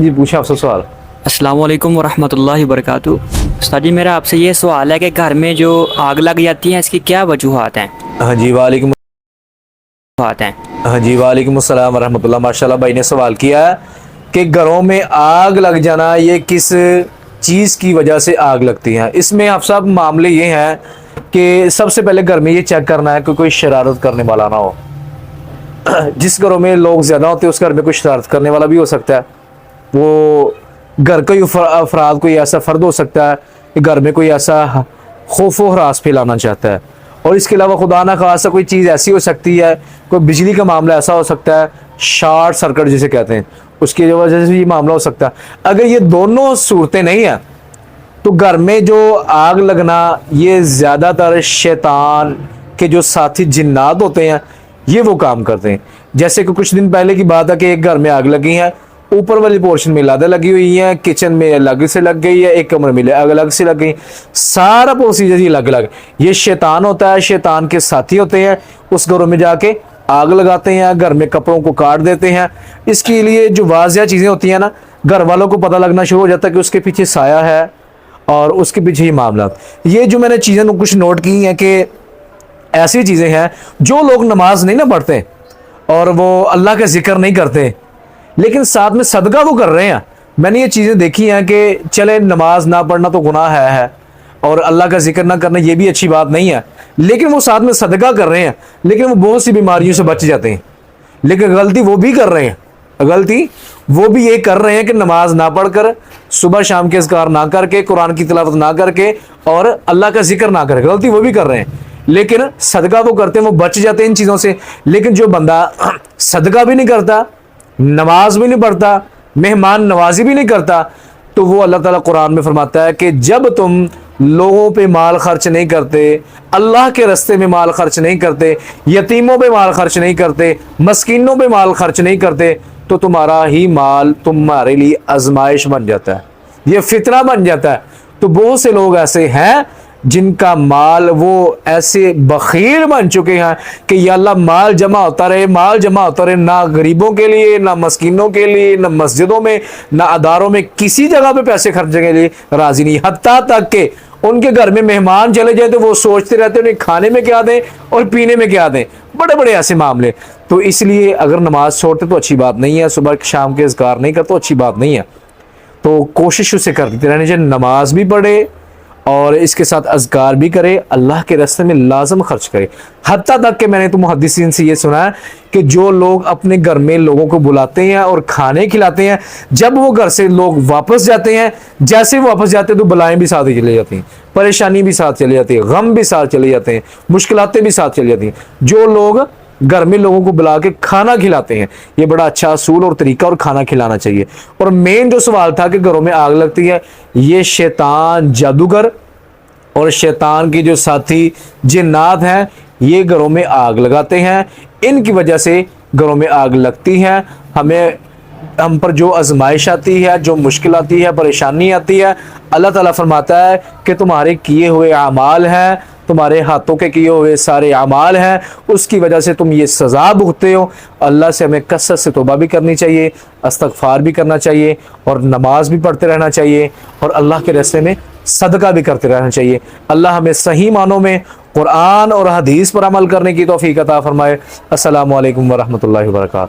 جی پوچھیں آپ سے سوال۔ السلام علیکم ورحمۃ اللہ وبرکاتہ۔ استاد جی میرا آپ سے یہ سوال ہے کہ گھر میں جو آگ لگ جاتی ہے اس کی کیا وجوہات ہیں؟ ہاں جی وعلیکم السلام ورحمۃ اللہ۔ ماشاء اللہ بھائی نے سوال کیا ہے کہ گھروں میں آگ لگ جانا یہ کس چیز کی وجہ سے آگ لگتی ہے۔ اس میں آپ صاحب معاملے یہ ہیں کہ سب سے پہلے گھر میں یہ چیک کرنا ہے کہ کوئی شرارت کرنے والا نہ ہو۔ جس گھروں میں لوگ زیادہ ہوتے ہیں اس گھر میں کوئی شرارت کرنے والا بھی ہو سکتا ہے، وہ گھر کا افراد کوئی ایسا فرد ہو سکتا ہے کہ گھر میں کوئی ایسا خوف و ہراس پھیلانا چاہتا ہے، اور اس کے علاوہ خدا نہ خواستہ کوئی چیز ایسی ہو سکتی ہے، کوئی بجلی کا معاملہ ایسا ہو سکتا ہے، شارٹ سرکٹ جسے کہتے ہیں، اس کی وجہ سے یہ معاملہ ہو سکتا ہے۔ اگر یہ دونوں صورتیں نہیں ہیں تو گھر میں جو آگ لگنا یہ زیادہ تر شیطان کے جو ساتھی جنات ہوتے ہیں یہ وہ کام کرتے ہیں۔ جیسے کہ کچھ دن پہلے کی بات ہے کہ ایک گھر میں آگ لگی ہے، اوپر والی پورشن میں لادہ لگی ہوئی ہیں، کچن میں الگ سے لگ گئی ہے، ایک کمرے میں الگ سے لگ گئی، سارا پروسیجر ہی الگ الگ۔ یہ شیطان ہوتا ہے، شیطان کے ساتھی ہوتے ہیں، اس گھروں میں جا کے آگ لگاتے ہیں، گھر میں کپڑوں کو کاٹ دیتے ہیں۔ اس کے لیے جو واضح چیزیں ہوتی ہیں نا، گھر والوں کو پتہ لگنا شروع ہو جاتا ہے کہ اس کے پیچھے سایہ ہے اور اس کے پیچھے ہی معاملات۔ یہ جو میں نے چیزیں کچھ نوٹ کی ہیں کہ ایسی چیزیں ہیں جو لوگ نماز نہیں نہ پڑھتے اور وہ اللہ کا ذکر نہیں کرتے لیکن ساتھ میں صدقہ وہ کر رہے ہیں۔ میں نے یہ چیزیں دیکھی ہیں کہ چلے نماز نہ پڑھنا تو گناہ ہے اور اللہ کا ذکر نہ کرنا یہ بھی اچھی بات نہیں ہے، لیکن وہ ساتھ میں صدقہ کر رہے ہیں، لیکن وہ بہت سی بیماریوں سے بچ جاتے ہیں۔ لیکن غلطی وہ بھی کر رہے ہیں، غلطی وہ بھی یہ کر رہے ہیں کہ نماز نہ پڑھ کر، صبح شام کے اذکار نہ کر کے، قرآن کی تلاوت نہ کر کے اور اللہ کا ذکر نہ کر کے، غلطی وہ بھی کر رہے ہیں لیکن صدقہ وہ کرتے ہیں، وہ بچ جاتے ہیں ان چیزوں سے۔ لیکن جو بندہ صدقہ بھی نہیں کرتا، نماز بھی نہیں پڑھتا، مہمان نوازی بھی نہیں کرتا، تو وہ اللہ تعالیٰ قرآن میں فرماتا ہے کہ جب تم لوگوں پہ مال خرچ نہیں کرتے، اللہ کے راستے میں مال خرچ نہیں کرتے، یتیموں پہ مال خرچ نہیں کرتے، مسکینوں پہ مال خرچ نہیں کرتے، تو تمہارا ہی مال تمہارے لیے آزمائش بن جاتا ہے، یہ فتنہ بن جاتا ہے۔ تو بہت سے لوگ ایسے ہیں جن کا مال وہ ایسے بخیل بن چکے ہیں کہ یا اللہ مال جمع ہوتا رہے، مال جمع ہوتا رہے، نہ غریبوں کے لیے، نہ مسکینوں کے لیے، نہ مسجدوں میں، نہ اداروں میں، کسی جگہ پہ پیسے خرچنے کے لیے راضی نہیں۔ حتیٰ تک کہ ان کے گھر میں مہمان چلے جائیں تو وہ سوچتے رہتے ہیں انہیں کھانے میں کیا دیں اور پینے میں کیا دیں، بڑے بڑے ایسے معاملے۔ تو اس لیے اگر نماز چھوڑتے تو اچھی بات نہیں ہے، صبح شام کے اذکار نہیں کرتے تو اچھی بات نہیں ہے، تو کوشش اسے کرتے رہنے چاہیے، نماز بھی پڑھے اور اس کے ساتھ اذکار بھی کرے، اللہ کے راستے میں لازم خرچ کرے۔ حتیٰ تک کہ میں نے تو محدثین سے یہ سنا ہے کہ جو لوگ اپنے گھر میں لوگوں کو بلاتے ہیں اور کھانے کھلاتے ہیں، جب وہ گھر سے لوگ واپس جاتے ہیں، جیسے وہ واپس جاتے ہیں تو بلائیں بھی ساتھ ہی چلے جاتی ہیں، پریشانی بھی ساتھ چلے جاتی ہے، غم بھی ساتھ چلے جاتے ہیں، مشکلاتیں بھی ساتھ چلی جاتی ہیں۔ جو لوگ گھر میں لوگوں کو بلا کے کھانا کھلاتے ہیں، یہ بڑا اچھا اصول اور طریقہ، اور کھانا کھلانا چاہیے۔ اور مین جو سوال تھا کہ گھروں میں آگ لگتی ہے، یہ شیطان جادوگر اور شیطان کی جو ساتھی جنات ہیں یہ گھروں میں آگ لگاتے ہیں، ان کی وجہ سے گھروں میں آگ لگتی ہے۔ ہم پر جو آزمائش آتی ہے، جو مشکل آتی ہے، پریشانی آتی ہے، اللہ تعالیٰ فرماتا ہے کہ تمہارے کیے ہوئے اعمال ہیں، تمہارے ہاتھوں کے کیے ہوئے سارے اعمال ہیں، اس کی وجہ سے تم یہ سزا بھگتے ہو۔ اللہ سے ہمیں کثرت سے توبہ بھی کرنی چاہیے، استغفار بھی کرنا چاہیے، اور نماز بھی پڑھتے رہنا چاہیے، اور اللہ کے راستے میں صدقہ بھی کرتے رہنا چاہیے۔ اللہ ہمیں صحیح معنوں میں قرآن اور حدیث پر عمل کرنے کی توفیق عطا فرمائے۔ السلام علیکم ورحمۃ اللہ وبرکاتہ۔